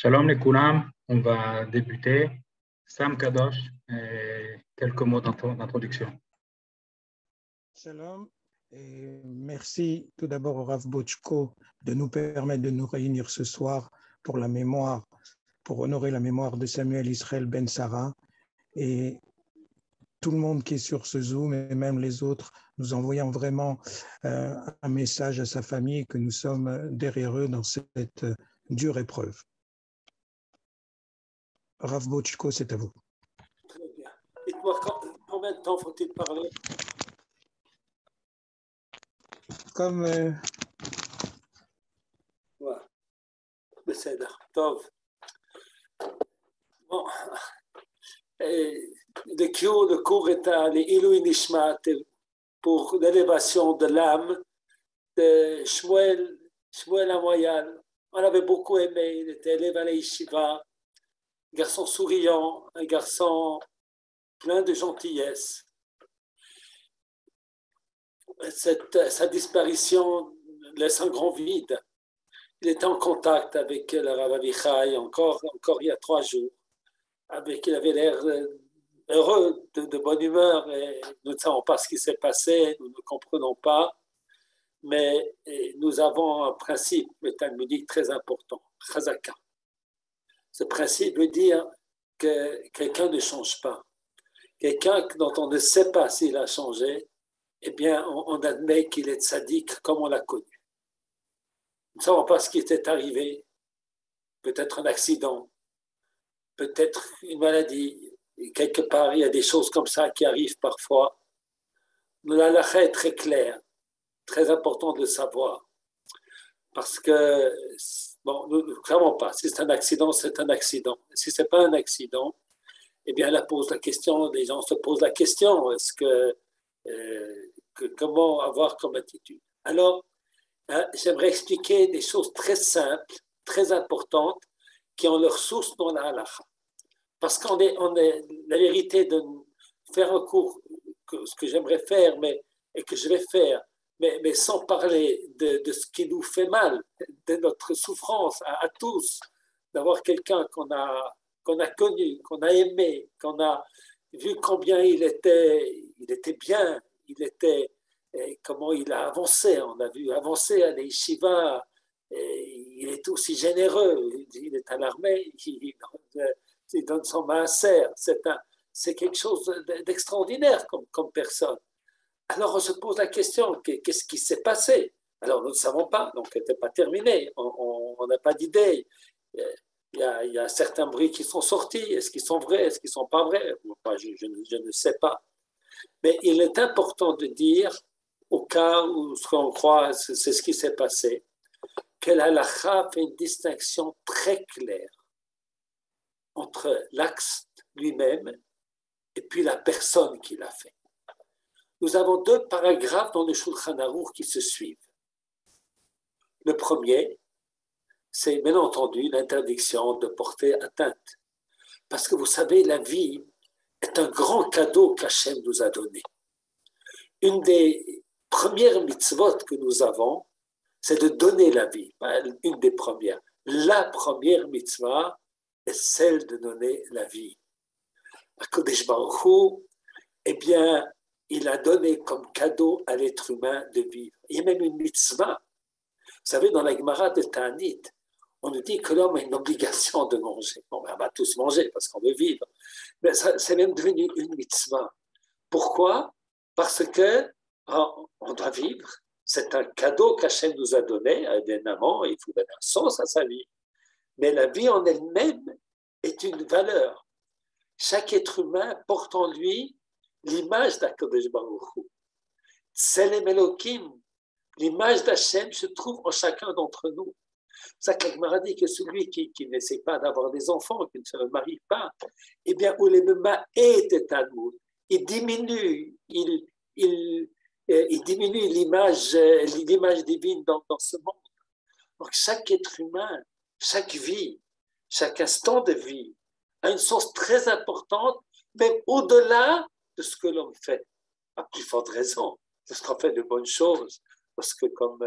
Shalom les Koulam, on va débuter. Sam Kadosh, quelques mots d'introduction. Shalom, et merci tout d'abord au Rav Bochko de nous permettre de nous réunir ce soir pour la mémoire, pour honorer la mémoire de Samuel Israël Ben Sarah. Et tout le monde qui est sur ce Zoom et même les autres, nous envoyons vraiment un message à sa famille que nous sommes derrière eux dans cette dure épreuve. Rav Bochko, c'est à vous. Très bien. Dites-moi, combien de temps faut-il parler? Comme... Ouais. Besséda. Tov. Bon. Le cours est à l'Ilui Nishmat pour l'élévation de l'âme de Shmuel Amoyal. On l'avait beaucoup aimé, il était élevé à l'Yeshiva, un garçon souriant, un garçon plein de gentillesse. Sa disparition laisse un grand vide. Il était en contact avec le Rav Avichai encore il y a 3 jours. Il avait l'air heureux, de bonne humeur, et nous ne savons pas ce qui s'est passé, nous ne comprenons pas, mais nous avons un principe talmudique très important, chazaka. Ce principe veut dire que quelqu'un ne change pas. Quelqu'un dont on ne sait pas s'il a changé, eh bien, on admet qu'il est tzaddik comme on l'a connu. Nous ne savons pas ce qui était arrivé, peut-être un accident, peut-être une maladie. Et quelque part, il y a des choses comme ça qui arrivent parfois. Mais la halakha est très claire, très important de le savoir. Parce que, bon, nous ne savons pas. Si c'est un accident, c'est un accident. Si ce n'est pas un accident, eh bien, là pose la question, les gens se posent la question, comment avoir comme attitude? Alors, j'aimerais expliquer des choses très simples, très importantes, qui ont leur source dans la halakha. Parce qu'on est la vérité de faire un cours, ce que j'aimerais faire et que je vais faire, mais sans parler de ce qui nous fait mal, de notre souffrance à tous, d'avoir quelqu'un qu'on a connu, qu'on a aimé, qu'on a vu combien il était bien, comment il a avancé. On a vu avancer à l'Yeshiva, il est aussi généreux, il est à l'armée, il donne son maaser. C'est quelque chose d'extraordinaire comme personne. Alors on se pose la question, qu'est-ce qui s'est passé? Alors nous ne savons pas, donc ce n'était pas terminé, on n'a pas d'idée. Il y a certains bruits qui sont sortis, est-ce qu'ils sont vrais, est-ce qu'ils ne sont pas vrais? Je ne sais pas. Mais il est important de dire, au cas où ce qu'on croit, c'est ce qui s'est passé, que la halakha fait une distinction très claire entre l'acte lui-même et puis la personne qui l'a fait. Nous avons 2 paragraphes dans le Shulchan Aruch qui se suivent. Le premier, c'est bien entendu l'interdiction de porter atteinte. Parce que vous savez, la vie est un grand cadeau qu'Hachem nous a donné. Une des premières mitzvot que nous avons, c'est de donner la vie. Une des premières. La première mitzvah est celle de donner la vie. HaKadosh Baruch Hu, eh bien, il a donné comme cadeau à l'être humain de vivre. Il y a même une mitzvah. Vous savez, dans la Gemara de Ta'anit, on nous dit que l'homme a une obligation de manger. Bon, ben, on va tous manger parce qu'on veut vivre. Mais c'est même devenu une mitzvah. Pourquoi? Parce que on doit vivre. C'est un cadeau qu'Hachem nous a donné, évidemment, il faut donner un sens à sa vie. Mais la vie en elle-même est une valeur. Chaque être humain porte en lui l'image d'Akadosh Baruch Hu. Tselem Elokim, l'image d'Hachem se trouve en chacun d'entre nous. C'est ça que la Gemara dit que celui qui n'essaie pas d'avoir des enfants, qui ne se marie pas, eh bien, il diminue, il diminue l'image divine dans ce monde. Donc, chaque être humain, chaque vie, chaque instant de vie a une source très importante, même au-delà de ce que l'homme fait. À plus forte raison, parce qu'on fait de bonnes choses, parce que comme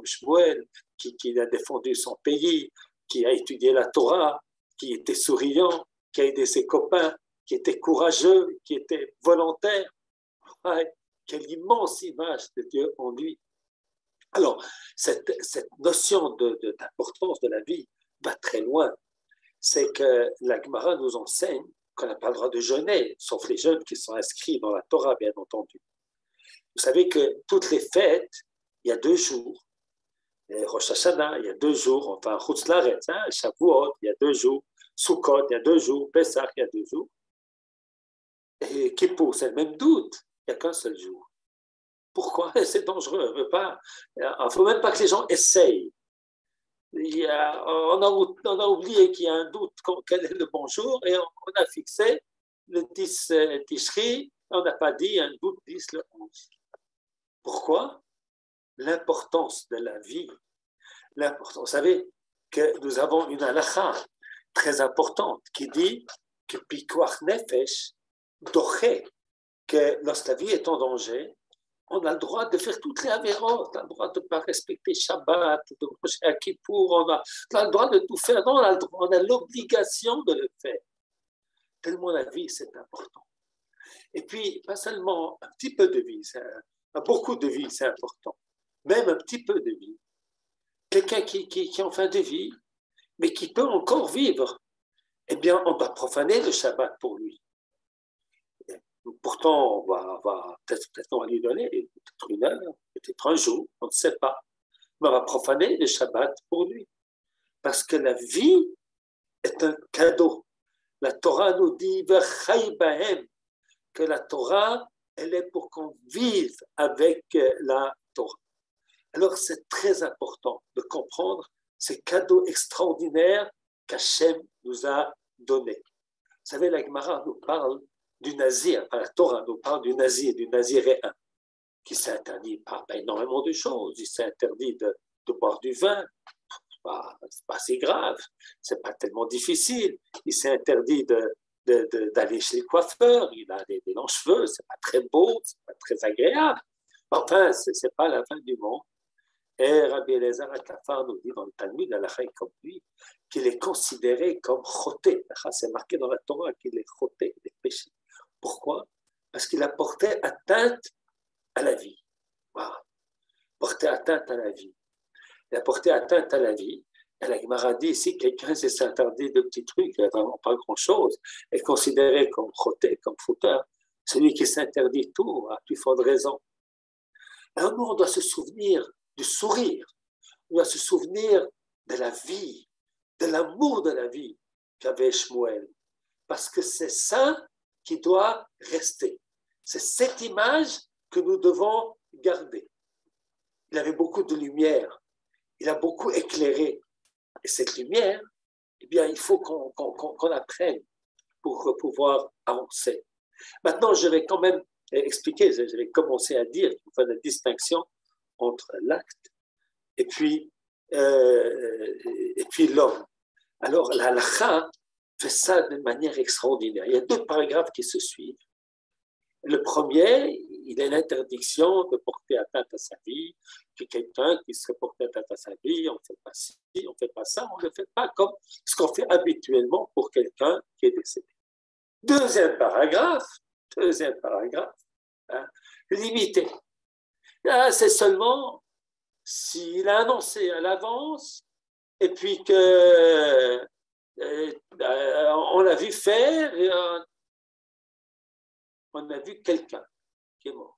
Shmuel, qui a défendu son pays, qui a étudié la Torah, qui était souriant, qui a aidé ses copains, qui était courageux, qui était volontaire. Ouais, quelle immense image de Dieu en lui. Alors, cette notion d'importance de la vie va très loin. C'est que la Gemara nous enseigne qu'on n'a pas le droit de jeûner, sauf les jeûnes qui sont inscrits dans la Torah, bien entendu. Vous savez que toutes les fêtes, il y a 2 jours. Rosh Hashanah, il y a 2 jours. Enfin, Chutz La'aretz, Shavuot, il y a 2 jours. Sukkot, il y a 2 jours. Pesach, il y a 2 jours. Et Kippour, c'est le même doute. Il n'y a qu'un seul jour. Pourquoi? C'est dangereux. Il ne faut même pas que les gens essayent. On a oublié qu'il y a un doute, quel est le bon jour, et on a fixé le 10 Tishri, on n'a pas dit un doute 10 le 11. Pourquoi? L'importance de la vie. Vous savez que nous avons une halakha très importante qui dit que Pikuach Nefesh doché, que lorsque la vie est en danger, on a le droit de faire toutes les avérotes, on a le droit de ne pas respecter Shabbat, de manger à Kippour, on a le droit de tout faire, non, on a l'obligation de le faire. Tellement la vie, c'est important. Et puis, pas seulement un petit peu de vie, beaucoup de vie, c'est important. Même un petit peu de vie. Quelqu'un qui est en fin de vie, mais qui peut encore vivre, eh bien, on doit profaner le Shabbat pour lui. Pourtant, on va peut-être on va lui donner peut-être 1 heure, peut-être un jour, on ne sait pas. Mais on va profaner le Shabbat pour lui. Parce que la vie est un cadeau. La Torah nous dit que la Torah, elle est pour qu'on vive avec la Torah. Alors, c'est très important de comprendre ces cadeaux extraordinaires qu'Hachem nous a donnés. Vous savez, la Gemara nous parle du nazir, la Torah nous parle du naziréen, qui s'interdit pas énormément de choses. Il s'interdit de boire du vin, c'est pas si grave, c'est pas tellement difficile. Il s'est interdit d'aller chez le coiffeur, il a des longs cheveux, c'est pas très beau, c'est pas très agréable. Enfin, c'est pas la fin du monde. Et Rabbi Eliezer HaKafar nous dit dans le Talmud, comme lui, qu'il est considéré comme choté. C'est marqué dans la Torah qu'il est choté, il est péché. Pourquoi? Parce qu'il a porté atteinte à la vie. Wow. Porté atteinte à la vie. Il a porté atteinte à la vie. Et la Gemara dit ici, quelqu'un s'est interdit de petits trucs, il n'y a vraiment pas grand-chose, est considéré comme choté, comme fauteur. Celui qui s'interdit tout a plus forte raison. Alors nous, on doit se souvenir du sourire. On doit se souvenir de la vie, de l'amour de la vie qu'avait Shmuel. Parce que c'est ça qui doit rester. C'est cette image que nous devons garder. Il avait beaucoup de lumière. Il a beaucoup éclairé. Et cette lumière, eh bien, il faut qu'on apprenne pour pouvoir avancer. Maintenant, je vais quand même expliquer, je vais commencer à dire qu'il faut la distinction entre l'acte et puis l'homme. Alors, la halakha fait ça de manière extraordinaire. Il y a 2 paragraphes qui se suivent. Le premier, il est l'interdiction de porter atteinte à sa vie, que quelqu'un qui serait porté atteinte à sa vie, on ne fait pas ci, on ne fait pas ça, on ne le fait pas comme ce qu'on fait habituellement pour quelqu'un qui est décédé. Deuxième paragraphe, limité. Là, c'est seulement s'il a annoncé à l'avance et puis que on l'a vu faire et on a vu quelqu'un qui est mort.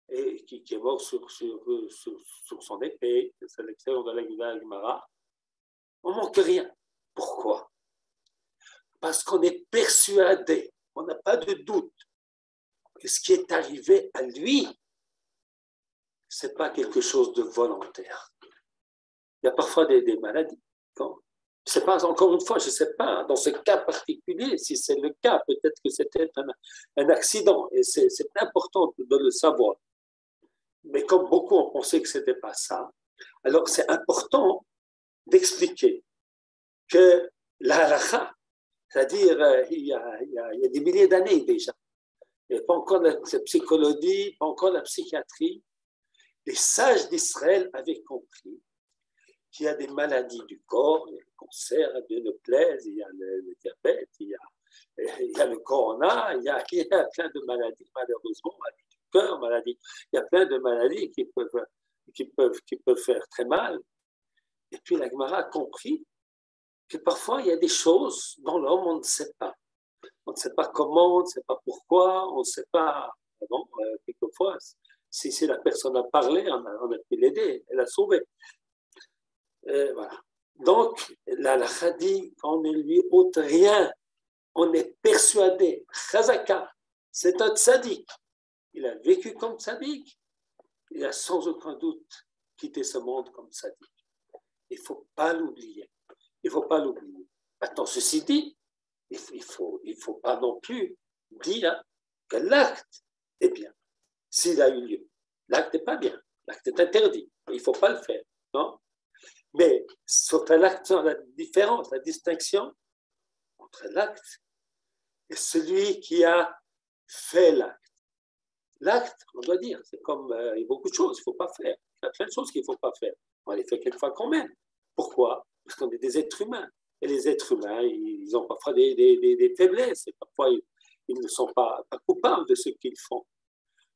Et qui est mort sur son épée, c'est l'extérieur de la Gemara. On ne manque rien. Pourquoi? Parce qu'on est persuadé, on n'a pas de doute que ce qui est arrivé à lui, ce n'est pas quelque chose de volontaire. Il y a parfois des maladies. Je ne sais pas, encore une fois, je ne sais pas, dans ce cas particulier, si c'est le cas, peut-être que c'était un accident, et c'est important de le savoir. Mais comme beaucoup ont pensé que ce n'était pas ça, alors c'est important d'expliquer que la halakha, c'est-à-dire il y a des milliers d'années déjà, il n'y a pas encore la psychologie, pas encore la psychiatrie, les sages d'Israël avaient compris qu'il y a des maladies du corps, il y a le cancer, Dieu ne plaise, il y a le diabète, il y a le corona, il y a plein de maladies, malheureusement, maladies du cœur, maladies, il y a plein de maladies qui peuvent faire très mal. Et puis la Gemara a compris que parfois il y a des choses dont l'homme on ne sait pas. On ne sait pas comment, on ne sait pas pourquoi, on ne sait pas. Bon, quelquefois, si la personne a parlé, on a pu l'aider, elle a sauvé. Voilà. Donc, la halakha dit qu'on ne lui ôte rien, on est persuadé. Chazaka, c'est un tzaddik. Il a vécu comme tzaddik. Il a sans aucun doute quitté ce monde comme tzaddik. Il ne faut pas l'oublier. Il ne faut pas l'oublier. Maintenant, ceci dit, il ne faut pas non plus dire que l'acte est bien, s'il a eu lieu. L'acte n'est pas bien. L'acte est interdit. Il ne faut pas le faire. Non? Mais sauf à l'acte, la différence, la distinction entre l'acte et celui qui a fait l'acte. L'acte, on doit dire, c'est comme il y a beaucoup de choses qu'il ne faut pas faire. Il y a plein de choses qu'il ne faut pas faire. On les fait quelquefois quand même. Pourquoi? Parce qu'on est des êtres humains. Et les êtres humains, ils ont parfois des faiblesses. Et parfois, ils ne sont pas coupables de ce qu'ils font.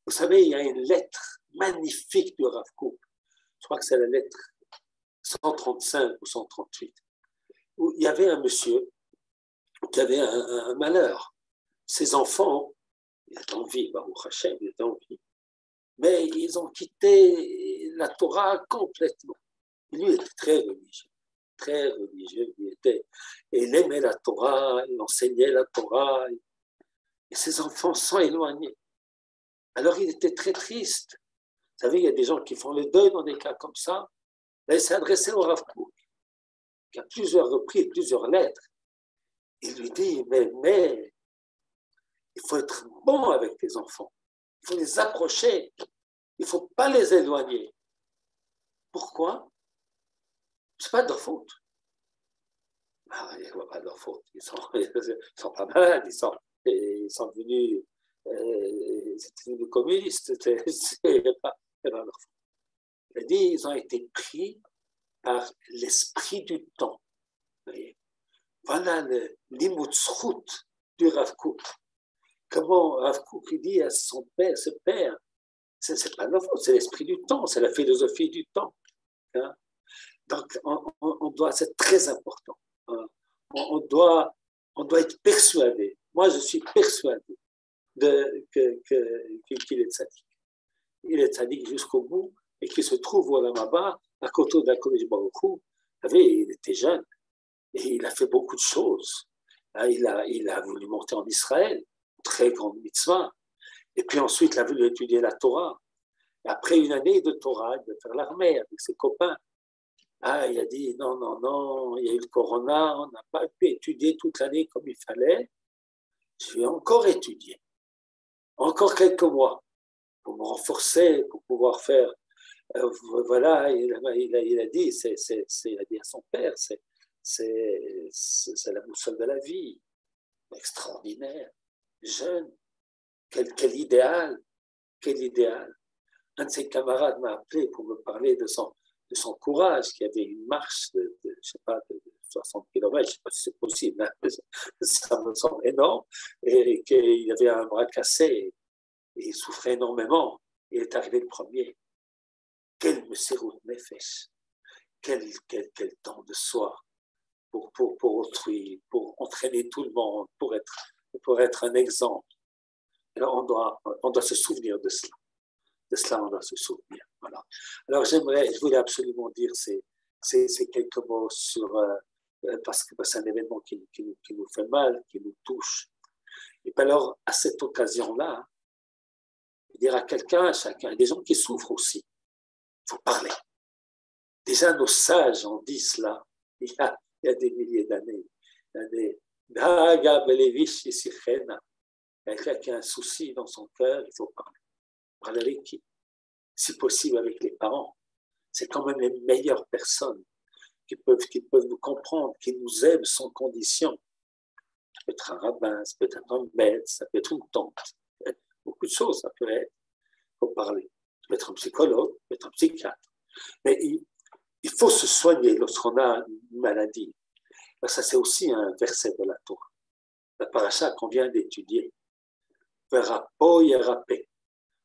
Vous savez, il y a une lettre magnifique du Rav Kook. Je crois que c'est la lettre 135 ou 138. Où il y avait un monsieur qui avait un malheur. Ses enfants, il était en vie, Baruch Hashem, il était en vie. Mais ils ont quitté la Torah complètement. Lui était très religieux. Très religieux, il aimait la Torah, il enseignait la Torah, et ses enfants sont éloignés. Alors il était très triste. Vous savez, il y a des gens qui font le deuil dans des cas comme ça. Là, il s'est adressé au Rav Kook, qui a plusieurs reprises, plusieurs lettres. Il lui dit, mais il faut être bon avec tes enfants. Il faut les approcher. Il ne faut pas les éloigner. Pourquoi? Ce n'est pas de leur faute. Ah, il n'y a pas de leur faute. Ils sont pas malades. Ils sont devenus communistes. C'est pas leur faute. Il a dit, ils ont été pris par l'esprit du temps. Voilà l'imoutshut du Rav Kook. Comment Rav Kook dit à son père, ce père, c'est pas leur faute, c'est l'esprit du temps, c'est la philosophie du temps. Hein? Donc, on doit, c'est très important. Hein? On doit être persuadé. Moi, je suis persuadé qu'il est tzaddik. Il est tzaddik jusqu'au bout et qu'il se trouve au Olam Haba à côté d'Akadosh Baruch Hu. Vous savez, il était jeune et il a fait beaucoup de choses. Il a voulu monter en Israël, très grande mitzvah. Et puis ensuite, il a voulu étudier la Torah. Et après une année de Torah, il veut faire l'armée avec ses copains. Il a dit non, il y a eu le corona, on n'a pas pu étudier toute l'année comme il fallait. Je vais encore étudier, encore quelques mois, pour me renforcer, pour pouvoir faire. Voilà, il a dit, il a dit à son père, c'est la boussole de la vie, extraordinaire, jeune, quel idéal, quel idéal. Un de ses camarades m'a appelé pour me parler de son courage, qui avait une marche de 60 km, je ne sais pas si c'est possible, hein, ça me semble énorme, et qu'il avait un bras cassé, et il souffrait énormément. Il est arrivé le premier. Quel messirut nefesh, quel temps de soi pour autrui, pour entraîner tout le monde, pour être un exemple. Alors on doit se souvenir de cela. De cela, on doit se souvenir. Voilà. Alors je voulais absolument dire ces quelques mots sur, parce que c'est un événement qui nous fait mal, qui nous touche. Et puis alors, à cette occasion-là, dire à quelqu'un, à chacun, des gens qui souffrent aussi, il faut parler. Déjà, nos sages ont dit cela il y a des milliers d'années. Quelqu'un qui a un souci dans son cœur, il faut parler. Parler avec qui? Si possible avec les parents. C'est quand même les meilleures personnes qui peuvent nous comprendre, qui nous aiment sans condition. Ça peut être un rabbin, ça peut être un maître, ça peut être une tante. Beaucoup de choses, ça peut être. Il faut parler. Ça peut être un psychologue, ça peut être un psychiatre. Mais il faut se soigner lorsqu'on a une maladie. Ça, c'est aussi un verset de la Torah. La paracha qu'on vient d'étudier. Verapo yerapé.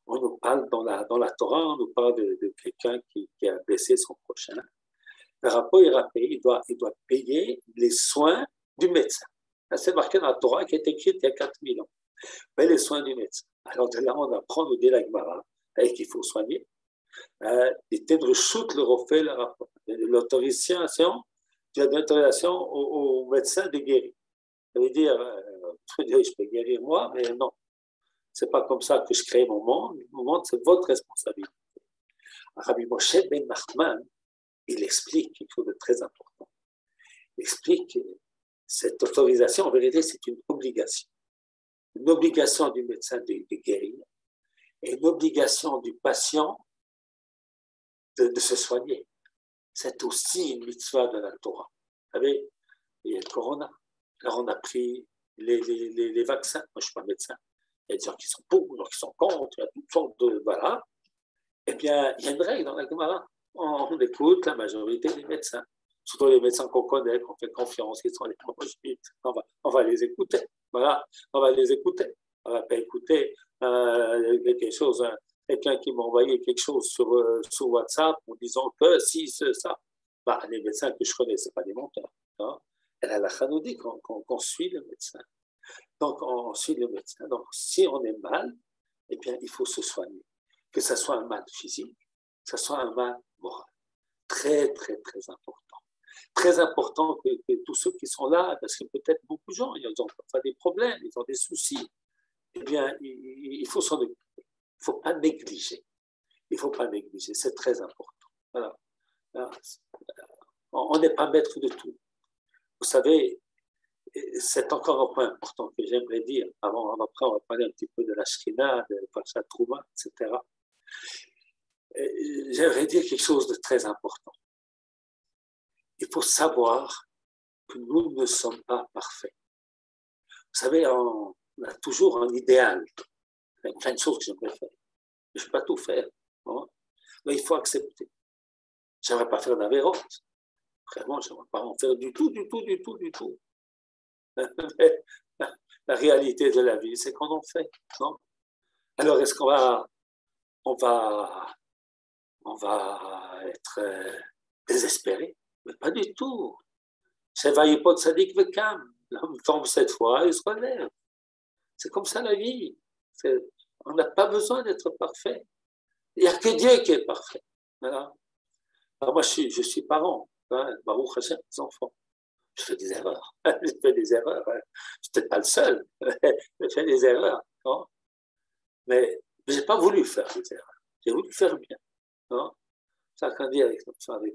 On nous parle dans la Torah, on nous parle de quelqu'un qui a blessé son prochain. Verapo yerapé, il doit payer les soins du médecin. C'est marqué dans la Torah qui est écrite il y a 4000 ans. Mais les soins du médecin. Alors de là, on apprend au Délagmara qu'il faut soigner. L'autorisation au médecin de guérir. Ça veut dire, je peux guérir moi, mais non. C'est pas comme ça que je crée mon monde. Mon monde, c'est votre responsabilité. Rabbi Moshe Ben Nachman, il explique quelque chose de très important. Il explique que cette autorisation, en vérité, c'est une obligation. Une obligation du médecin de guérir et une obligation du patient de se soigner. C'est aussi une mitzvah de la Torah. Vous savez, il y a le corona. Alors on a pris les vaccins. Moi, je ne suis pas médecin. Il y a des gens qui sont pour, des gens qui sont contre, il y a toutes sortes de... Voilà. Eh bien, il y a une règle dans la Gemara. On écoute la majorité des médecins. Surtout les médecins qu'on connaît, qu'on fait confiance, qui sont les proches. On va les écouter. Voilà. On va les écouter. On ne va pas écouter quelque chose... quelqu'un qui m'a envoyé quelque chose sur WhatsApp en disant que si, ça. Bah, les médecins que je connais, ce pas des menteurs. Hein. Et la halakha nous dit qu'on suit le médecin. Donc, on suit le médecin. Donc, si on est mal, eh bien, il faut se soigner. Que ce soit un mal physique, que ce soit un mal moral. Très, très, très important. Très important que tous ceux qui sont là, parce que peut-être beaucoup de gens, ils ont pas des problèmes, ils ont des soucis. Eh bien, il faut s'en occuper. Il ne faut pas négliger. Il ne faut pas négliger. C'est très important. Voilà. On n'est pas maître de tout. Vous savez, c'est encore un point important que j'aimerais dire. Après, on va parler un petit peu de la Shekhinah, de Parashat Trouma, etc. J'aimerais dire quelque chose de très important. Il faut savoir que nous ne sommes pas parfaits. Vous savez, on a toujours un idéal. Il y a plein de choses que j'aimerais faire. Je ne peux pas tout faire. Hein? Mais il faut accepter. Je n'aimerais pas faire d'avérote. Vraiment, je n'aimerais pas en faire du tout. Mais la réalité de la vie, c'est qu'on en fait. Non? Alors, est-ce qu'on va être désespéré? Mais pas du tout. Shevaï pot sadik vekam. L'homme tombe 7 fois, il se relève. C'est comme ça la vie. On n'a pas besoin d'être parfait. Il n'y a que Dieu qui est parfait. Voilà. Alors moi, je suis parent. Hein, Baruch Hashem, mes enfants. Je fais des erreurs. Je suis peut-être pas le seul. Je fais des erreurs. Non? Mais je n'ai pas voulu faire des erreurs. J'ai voulu faire bien. Non? Chacun dit avec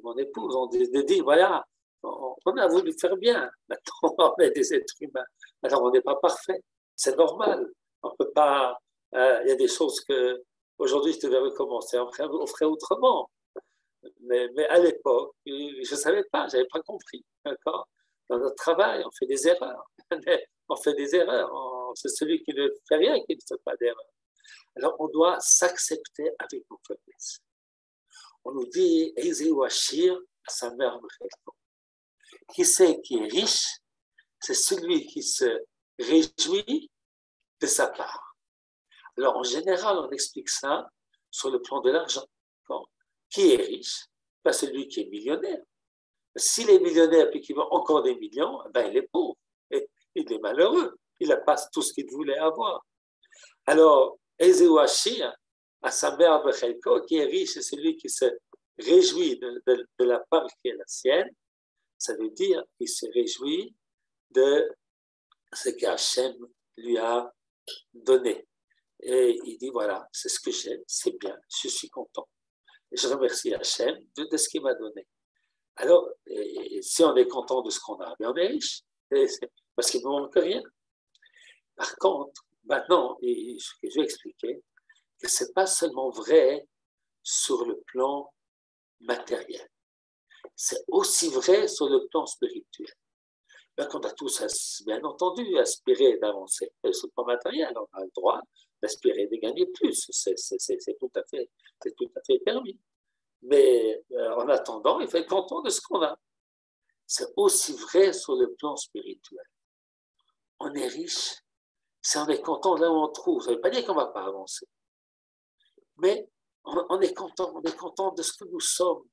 mon épouse, on dit voilà, on a voulu faire bien. Maintenant, on est des êtres humains. Alors, on n'est pas parfait. C'est normal. On peut pas... Il y a des choses que aujourd'hui je devais recommencer, on ferait autrement. Mais à l'époque, je ne savais pas, je n'avais pas compris. D'accord? Dans notre travail, on fait des erreurs. On fait des erreurs. C'est celui qui ne fait rien qui ne fait pas d'erreur. Alors, on doit s'accepter avec nos faiblesses. On nous dit, Ezeu Ashir, à sa mère, qui c'est qui est riche? C'est celui qui se réjouit de sa part. Alors, en général, on explique ça sur le plan de l'argent. Qui est riche? Ben, celui qui est millionnaire. S'il est millionnaire et qu'il veut encore des millions, ben, il est pauvre. Et il est malheureux. Il n'a pas tout ce qu'il voulait avoir. Alors, Ezeu Ashir, à sa mère Bechelko, qui est riche, c'est celui qui se réjouit de la part qui est la sienne. Ça veut dire qu'il se réjouit de ce qu'Hachem lui a donné. Et il dit, voilà, c'est ce que j'ai, c'est bien, je suis content. Et je remercie Hachem de ce qu'il m'a donné. Alors, si on est content de ce qu'on a, on est riche, parce qu'il ne nous manque rien. Par contre, maintenant, je vais expliquer que ce n'est pas seulement vrai sur le plan matériel. C'est aussi vrai sur le plan spirituel. Donc, on a tous, bien entendu, aspiré d'avancer. Sur le plan matériel, on a le droit d'aspirer de gagner plus. C'est tout à fait permis. Mais en attendant, il faut être content de ce qu'on a. C'est aussi vrai sur le plan spirituel. On est riche, si on est content de là où on trouve. Ça ne veut pas dire qu'on ne va pas avancer. Mais on est content de ce que nous sommes.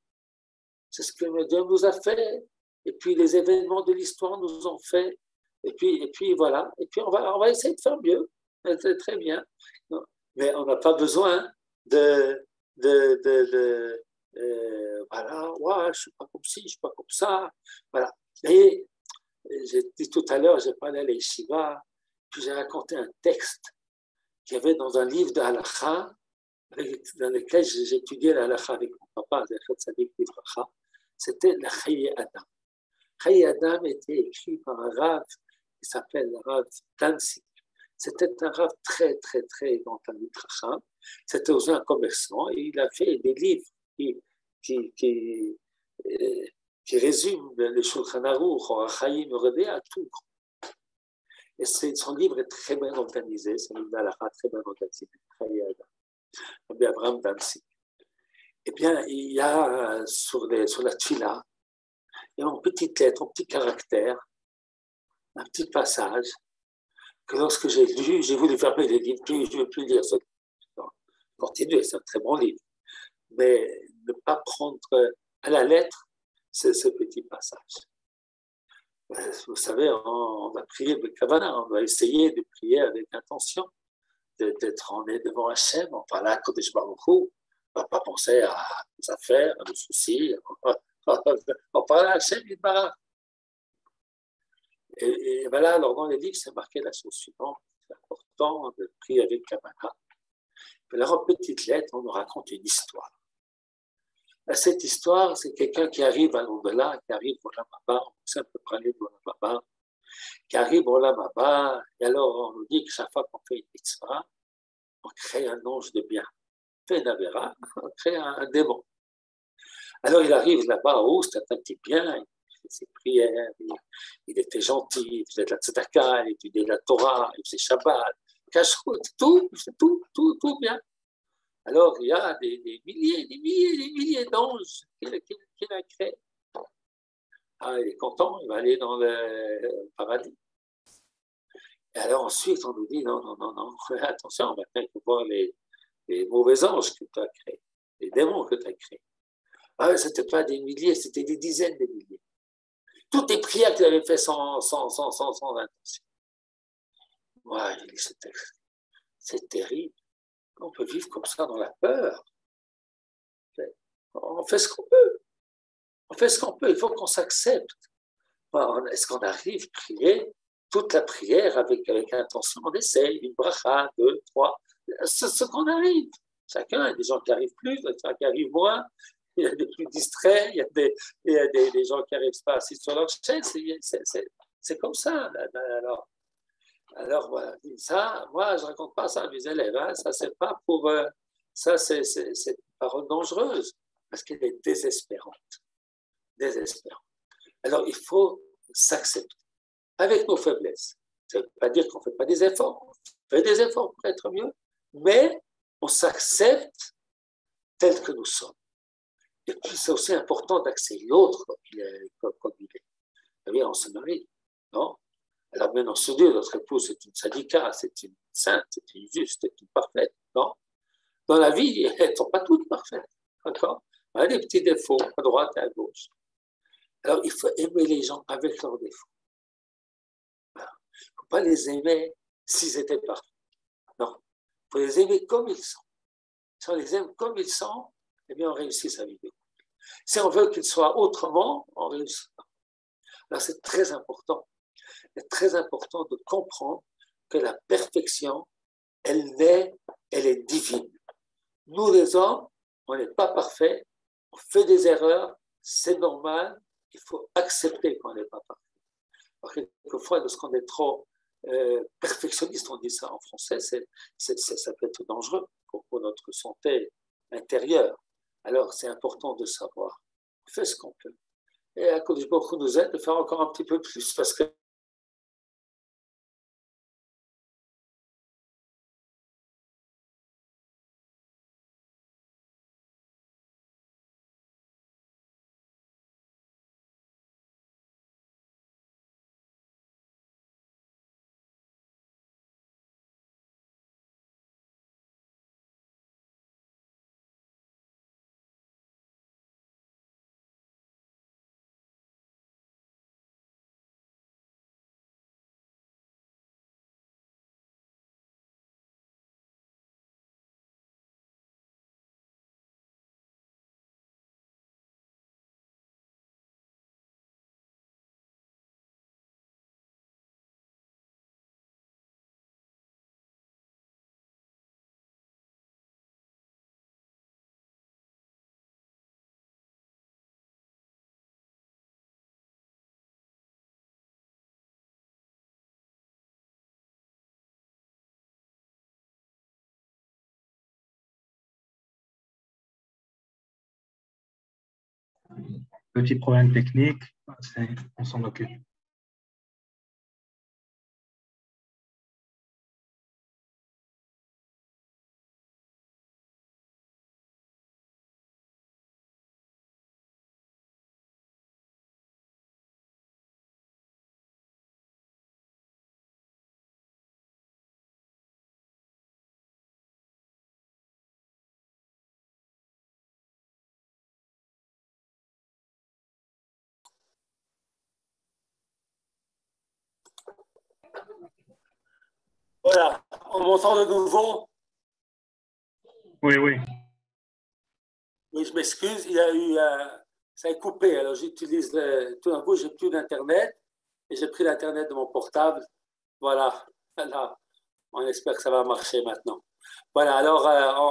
C'est ce que Dieu nous a fait. Et puis les événements de l'histoire nous ont fait. Et puis voilà. Et puis on va essayer de faire mieux. C'est très bien. Mais on n'a pas besoin voilà, ouais, je ne suis pas comme ci, je ne suis pas comme ça. Voilà. Et j'ai dit tout à l'heure, j'ai parlé à l'Yeshiva, puis j'ai raconté un texte qu'il y avait dans un livre de halakha, dans lequel j'étudiais la halakha avec mon papa, c'était le Chaye Adam. Chaye Adam était écrit par un rav qui s'appelle le rav Danzig. C'était un rav très, très, très grand ami Chacham. C'était aussi un commerçant et il a fait des livres qui résument le Shulchan Aruch, Chaim Rebbe à tout. Et son livre est très bien organisé, c'est un livre d'Alakha très bien organisé, Chaye Adam, Abraham Danzig. Eh bien, il y a sur la Tfila, il y a une petite lettre, un petit caractère, un petit passage, que lorsque j'ai lu, j'ai voulu fermer les livres, je ne veux plus lire ce livre. Continuez, c'est un très bon livre. Mais ne pas prendre à la lettre ce petit passage. Vous savez, on va prier de Kavana, on va essayer de prier avec intention, d'être en est devant Hachem, on parle à Kodesh Baruch Hu, on ne va pas penser à nos affaires, à nos soucis, on parle à Hachem, il barre. Et voilà, alors dans les livres, c'est marqué la chose suivante, c'est important de prier avec Kavana. Alors, en petite lettre, on nous raconte une histoire. Cette histoire, c'est quelqu'un qui arrive à l'au-delà, qui arrive au Lamaba, on sait à peu près aller au Lamaba, qui arrive au Lamaba, et alors on nous dit que chaque fois qu'on fait une mitzvah, on crée un ange de bien. On fait une avéra, on crée un démon. Alors il arrive là-bas, oh, c'est un petit bien, il fait ses prières, il était gentil, il faisait de la tzedaka, il étudiait la Torah, il faisait Shabbat, Kashrut, tout bien. Alors, il y a des milliers d'anges qu'il a créés. Ah, il est content, il va aller dans le paradis. Et alors ensuite, on nous dit, non, attention, maintenant, il faut voir les mauvais anges que tu as créés, les démons que tu as créés. Ah, ce n'était pas des milliers, c'était des dizaines de milliers. Toutes les prières qu'il avait faites sans intention. Ouais, j'ai dit, c'est terrible. On peut vivre comme ça dans la peur. On fait ce qu'on peut. On fait ce qu'on peut. Il faut qu'on s'accepte. Est-ce qu'on arrive à prier toute la prière avec intention? On essaye, une bracha, 2, 3. C'est ce qu'on arrive. Chacun, il y a des gens qui arrivent plus, d'autres qui arrivent moins. Il y a des plus distraits, il y a des gens qui n'arrivent pas assis sur leur chaise. C'est comme ça. Alors voilà, ça, moi, je ne raconte pas ça à mes élèves. Hein. Ça, c'est pas pour. Ça, c'est une parole dangereuse parce qu'elle est désespérante. Alors, il faut s'accepter avec nos faiblesses. Ça ne veut pas dire qu'on ne fait pas des efforts. On fait des efforts pour être mieux, mais on s'accepte tel que nous sommes. Et puis, c'est aussi important d'accepter l'autre comme il est. Vous voyez, on se marie, non? Alors maintenant, ce Dieu, notre épouse, c'est une sadika, c'est une sainte, c'est une juste, c'est une parfaite, non? Dans la vie, elles ne sont pas toutes parfaites, d'accord? Il y a des petits défauts à droite et à gauche. Alors, il faut aimer les gens avec leurs défauts. Il ne faut pas les aimer s'ils étaient parfaits. Non, il faut les aimer comme ils sont. Si on les aime comme ils sont, eh bien, on réussit sa vie. Si on veut qu'ils soient autrement, on réussit pas. Alors, c'est très important. C'est très important de comprendre que la perfection, elle est divine. Nous, les hommes, on n'est pas parfaits, on fait des erreurs, c'est normal, il faut accepter qu'on n'est pas parfait. Alors, quelquefois, lorsqu'on est trop perfectionniste, on dit ça en français, ça peut être dangereux pour notre santé intérieure. Alors, c'est important de savoir, on fait ce qu'on peut. Et à cause du beaucoup nous aide de faire encore un petit peu plus, parce que Petit problème technique, on s'en occupe. Voilà, on m'entend de nouveau? Oui, oui. Oui, je m'excuse, il y a eu, ça a coupé, alors j'utilise, tout d'un coup, j'ai plus d'Internet, et j'ai pris l'Internet de mon portable. Voilà, voilà, on espère que ça va marcher maintenant. Voilà, alors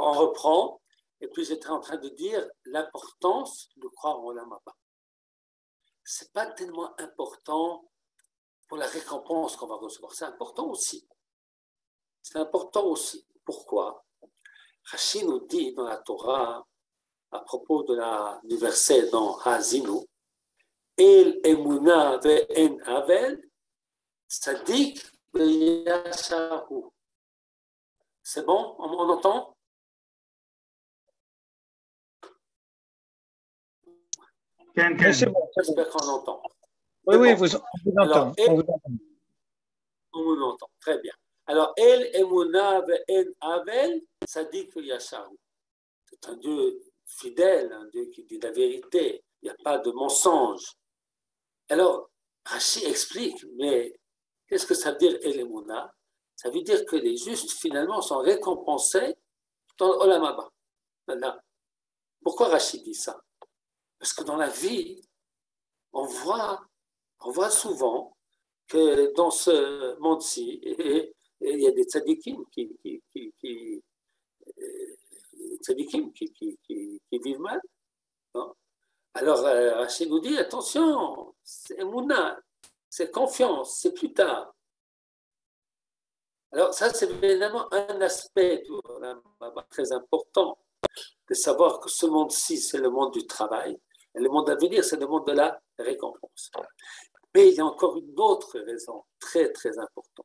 on reprend, et puis j'étais en train de dire l'importance de croire en Olam Haba. Ce n'est pas tellement important pour la récompense qu'on va recevoir, c'est important aussi. C'est important aussi. Pourquoi? Rashi nous dit dans la Torah, à propos du verset dans Hazinu, El Emuna ve'en Avel, Tzadik ve'yashahu. C'est bon? On entend? Oui, c'est bon. J'espère qu'on entend. Oui, oui, bon. on vous entend. On vous entend. Très bien. Alors, El Emuna ve'en Avel, Tzadik ve'yashahu. C'est un Dieu fidèle, un Dieu qui dit la vérité. Il n'y a pas de mensonge. Alors, Rashi explique, mais qu'est-ce que ça veut dire El Emuna? Ça veut dire que les justes, finalement, sont récompensés dans l'Olam Haba. Maintenant, pourquoi Rashi dit ça? Parce que dans la vie, on voit souvent que dans ce monde-ci, il y a des tzadikim qui vivent mal. Non? Alors, Rashi nous dit, attention, c'est Emouna, c'est confiance, c'est plus tard. Alors, ça, c'est évidemment un aspect très important, de savoir que ce monde-ci, c'est le monde du travail, et le monde à venir, c'est le monde de la récompense. Mais il y a encore une autre raison très, très importante,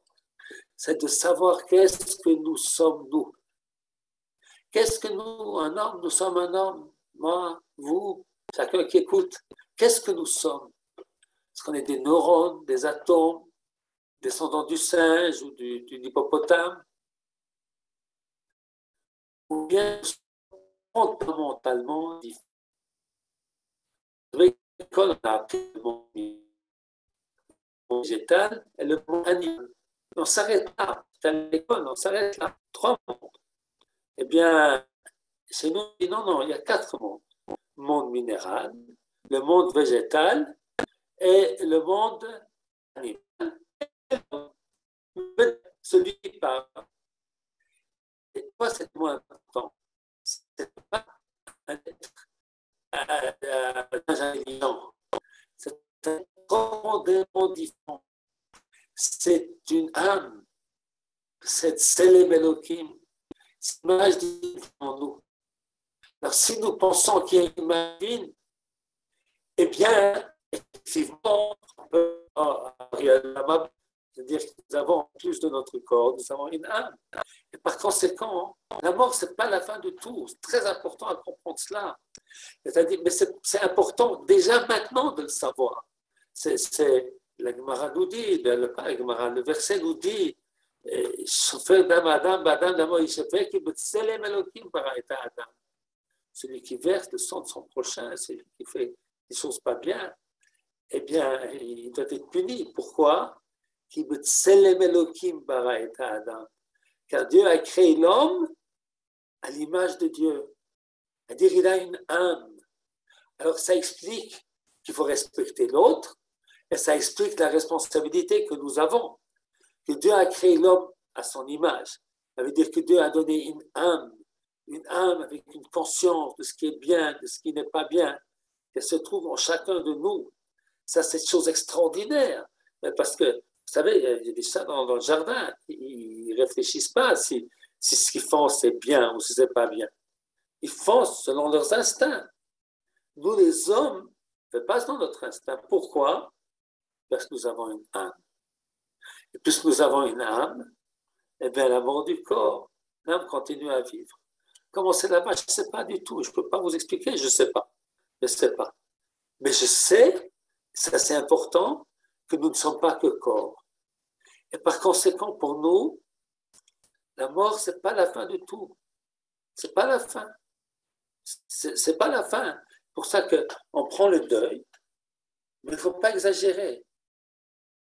c'est de savoir qu'est-ce que nous sommes, nous. Qu'est-ce que nous, un homme, nous sommes un homme, moi, vous, chacun qui écoute, qu'est-ce que nous sommes? Est-ce qu'on est des neurones, des atomes, descendants du singe ou du hippopotame? Ou bien fondamentalement différents. L'école, on a appris le monde végétal et le monde animal. On s'arrête là. À l'école, on s'arrête là. 3 mondes. Eh bien, chez nous, non, il y a 4 mondes. Le monde minéral, le monde végétal et le monde animal. Celui qui parle. Et quoi, c'est moins important? C'est pas un être intelligent. C'est un profondément différent. C'est une âme. C'est Tselem Elohim. C'est l'image divine en nous. Alors, si nous pensons qu'il y a une image divine, eh bien, effectivement, on peut c'est-à-dire que nous avons plus de notre corps, nous avons une âme. Et par conséquent, la mort, ce n'est pas la fin de tout. C'est très important à comprendre cela. C'est-à-dire, mais c'est important déjà maintenant de le savoir. La Gemara nous dit, le verset nous dit, celui qui verse le sang de son prochain, celui qui fait des choses pas bien, eh bien, il doit être puni. Pourquoi? Car Dieu a créé l'homme à l'image de Dieu. C'est-à-dire qu'il a une âme. Alors ça explique qu'il faut respecter l'autre et ça explique la responsabilité que nous avons. Que Dieu a créé l'homme à son image. Ça veut dire que Dieu a donné une âme avec une conscience de ce qui est bien, de ce qui n'est pas bien, qu'elle se trouve en chacun de nous. Ça, c'est une chose extraordinaire. Parce que, vous savez, il y a des chats dans le jardin, ils ne réfléchissent pas si ce qu'ils font, c'est bien ou si ce n'est pas bien. Ils font selon leurs instincts. Nous, les hommes, fait pas dans notre instinct. Pourquoi? Parce que nous avons une âme. Et puisque nous avons une âme, eh bien, la mort du corps, l'âme continue à vivre. Comment c'est là-bas? Je ne sais pas du tout. Je ne peux pas vous expliquer. Je ne sais pas. Je ne sais pas. Mais je sais, ça c'est important, que nous ne sommes pas que corps. Et par conséquent, pour nous, la mort, ce n'est pas la fin du tout. Ce n'est pas la fin. C'est pas la fin. C'est pour ça qu'on prend le deuil, mais il ne faut pas exagérer.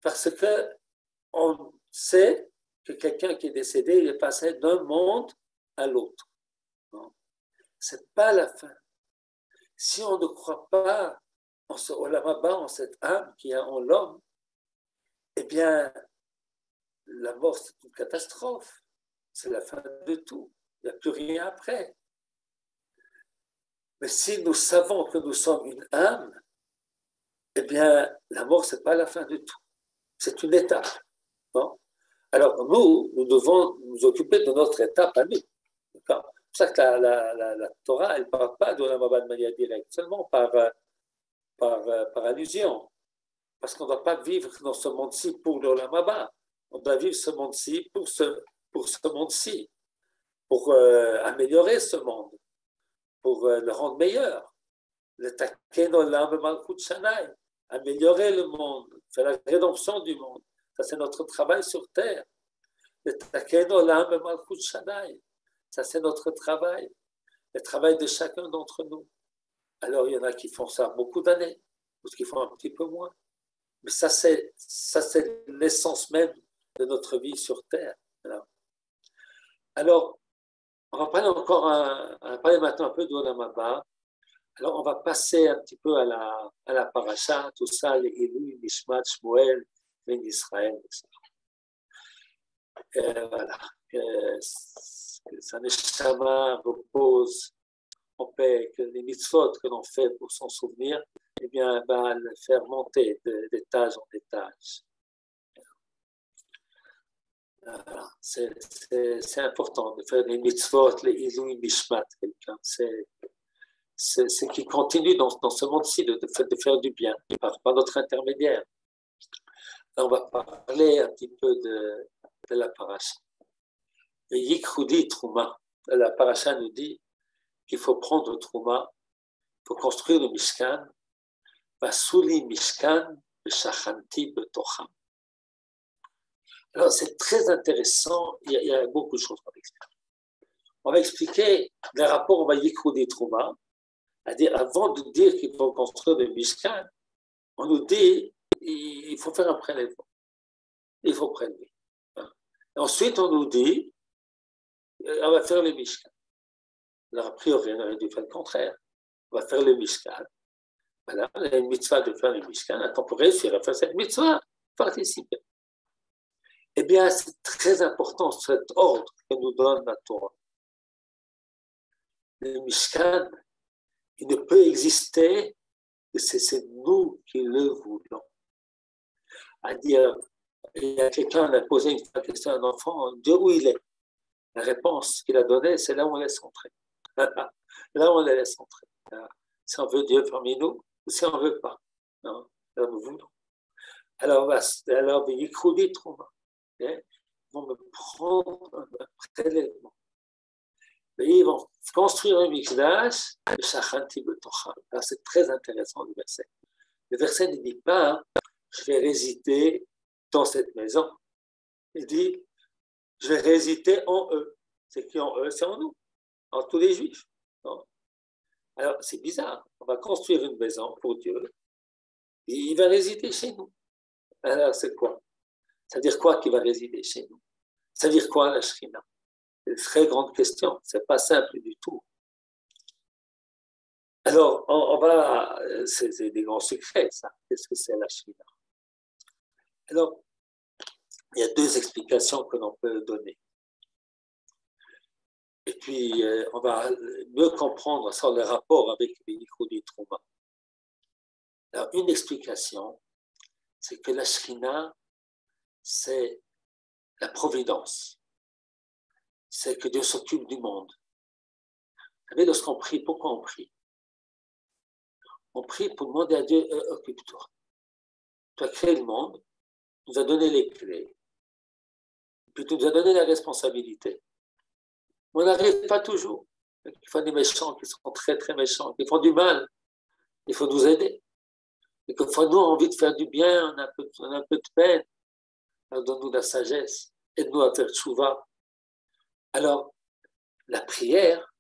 Parce qu'on sait que quelqu'un qui est décédé, il est passé d'un monde à l'autre. Ce n'est pas la fin. Si on ne croit pas en ce Olam Haba, en cette âme qui est en l'homme, eh bien, la mort, c'est une catastrophe. C'est la fin de tout. Il n'y a plus rien après. Mais si nous savons que nous sommes une âme, eh bien, la mort, ce n'est pas la fin du tout. C'est une étape. Bon. Alors, nous devons nous occuper de notre étape à nous. C'est pour ça que la Torah, elle ne parle pas de l'Olam Haba de manière directe, seulement par allusion. Parce qu'on ne doit pas vivre dans ce monde-ci pour l'Olam Haba. On doit vivre ce monde-ci pour ce monde-ci, pour améliorer ce monde, pour le rendre meilleur. Le Taken Olam Malchut Shanai, améliorer le monde, faire la rédemption du monde. Ça, c'est notre travail sur terre. Le Taken Olam Malchut Shanai, ça, c'est notre travail, le travail de chacun d'entre nous. Alors, il y en a qui font ça beaucoup d'années, d'autres qui font un petit peu moins. Mais ça, c'est l'essence même de notre vie sur terre. Alors, on va parler maintenant un peu d'Olam Haba. Alors, on va passer un petit peu à la paracha, tout ça, les Elul, Nishmat, Shmuel, Ben Israël, etc. Voilà. Que sa neshama repose en paix, que les mitzvot que l'on fait pour s'en souvenir, eh bien, va le faire monter d'étage en étage. Voilà. C'est important de faire les mitzvot, les Ilui Mishmat, quelqu'un. C'est qui continue dans ce monde-ci de faire du bien par notre intermédiaire. Alors, on va parler un petit peu de la paracha. Le Yikhudi Trouma, la paracha nous dit qu'il faut prendre Trouma, il faut construire le Mishkan, Vasuli Mishkan, Shachanti Betocham. Alors, c'est très intéressant, il y a beaucoup de choses qu'on va expliquer. On va expliquer les rapports, on va Yikhudi Trouma, c'est-à-dire avant de dire qu'il faut construire le Mishkan, on nous dit qu'il faut faire un prélèvement. Il faut prélever. Ensuite, on nous dit on va faire le Mishkan. Alors, a priori, on aurait dû faire le contraire. On va faire le Mishkan. Voilà, on a une mitzvah de faire le Mishkan. Attends, pour réussir à faire cette mitzvah, participer. Eh bien, c'est très important cet ordre que nous donne la Torah. Le Mishkan, il ne peut exister que c'est nous qui le voulons. À dire, il y a quelqu'un qui a posé une question à un enfant, Dieu où il est? La réponse qu'il a donnée, c'est là où on laisse entrer. Là où on les laisse entrer. Si on veut Dieu parmi nous, ou si on ne veut pas. Non, là nous voulons. Alors, ils vont me prendre un prélèvement. Ils vont construire un mikdash, le shachanti betocham. C'est très intéressant le verset. Le verset ne dit pas, je vais résider dans cette maison. Il dit, je vais résider en eux. C'est qui en eux? C'est en nous, en tous les juifs. Non? Alors, c'est bizarre. On va construire une maison pour Dieu et il va résider chez nous. Alors, c'est quoi? Ça veut dire quoi qu'il va résider chez nous? Ça veut dire quoi la Shrina? C'est une très grande question. Ce n'est pas simple du tout. Alors, c'est des grands secrets, ça. Qu'est-ce que c'est la Shrina? Alors, il y a deux explications que l'on peut donner. Et puis, on va mieux comprendre sur le rapport avec les Yichudi Trouma. Alors, une explication, c'est que la Shrina, c'est la providence. C'est que Dieu s'occupe du monde. Vous savez, lorsqu'on prie, pourquoi on prie? on prie pour demander à Dieu, occupe-toi. Tu as créé le monde, tu nous as donné les clés, puis tu nous as donné la responsabilité. On n'arrive pas toujours. Il faut des méchants qui sont très, très méchants, qui font du mal. Il faut nous aider. Et quelquefois, nous, on a envie de faire du bien, on a un peu de peine. Alors, donne-nous la sagesse, aide-nous à faire tchouva. Alors, la prière,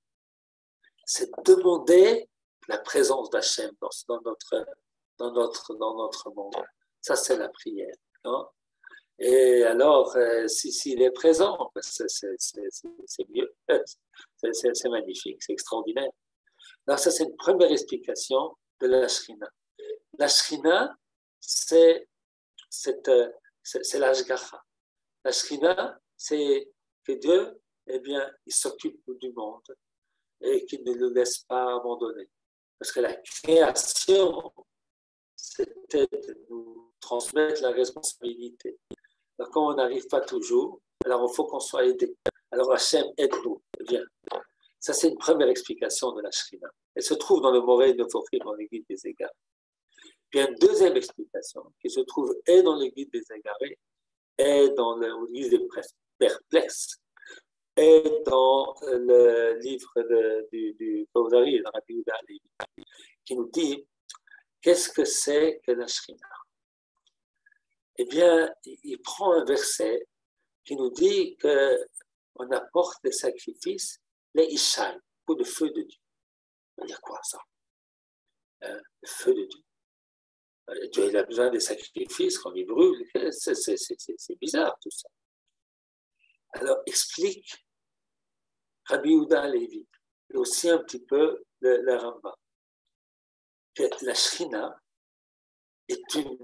c'est demander la présence d'Hachem dans notre monde. Ça, c'est la prière. Hein? Et alors, s'il est présent, c'est mieux. C'est magnifique, c'est extraordinaire. Alors, ça, c'est une première explication de la Shrina. La Shrina, c'est l'Ashgacha. La Shrina, c'est que Dieu, eh bien, il s'occupe du monde et qu'il ne le laisse pas abandonner. Parce que la création, c'était de nous transmettre la responsabilité. Alors, quand on n'arrive pas toujours, alors il faut qu'on soit aidé. Alors, Hachem, aide-nous. Bien. Ça, c'est une première explication de la Shrina. Elle se trouve dans le Moreh de Nefochim, dans le guide des égarés. Puis, une deuxième explication qui se trouve et dans le guide des égarés, et dans le guide des perplexes, et dans le livre du Kaudari, dans Rabbi Yehuda Halevi, qui nous dit qu'est-ce que c'est que la Shrina. Eh bien, il prend un verset qui nous dit qu'on apporte des sacrifices, les Ishaï, pour le feu de Dieu. Ça veut dire quoi ça? Le feu de Dieu. Dieu il a besoin des sacrifices quand il brûle. C'est bizarre tout ça. Alors, explique Rabbi Yehuda Halevi, et aussi un petit peu le Rambam, que la Shrina est une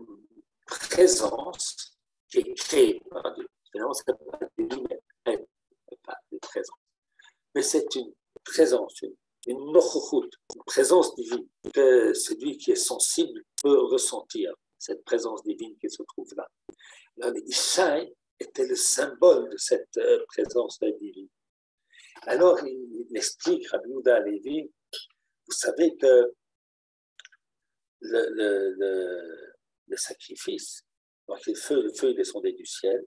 présence qui est créée par Dieu. Finalement, ce n'est pas de présence. Mais c'est une présence, une nochochut, une présence divine, que celui qui est sensible peut ressentir, cette présence divine qui se trouve là. Alors, l'Ishaï était le symbole de cette présence divine. Alors, il explique, Rabbi Yehuda Halevi, vous savez que le sacrifice, donc le feu il est descendu du ciel,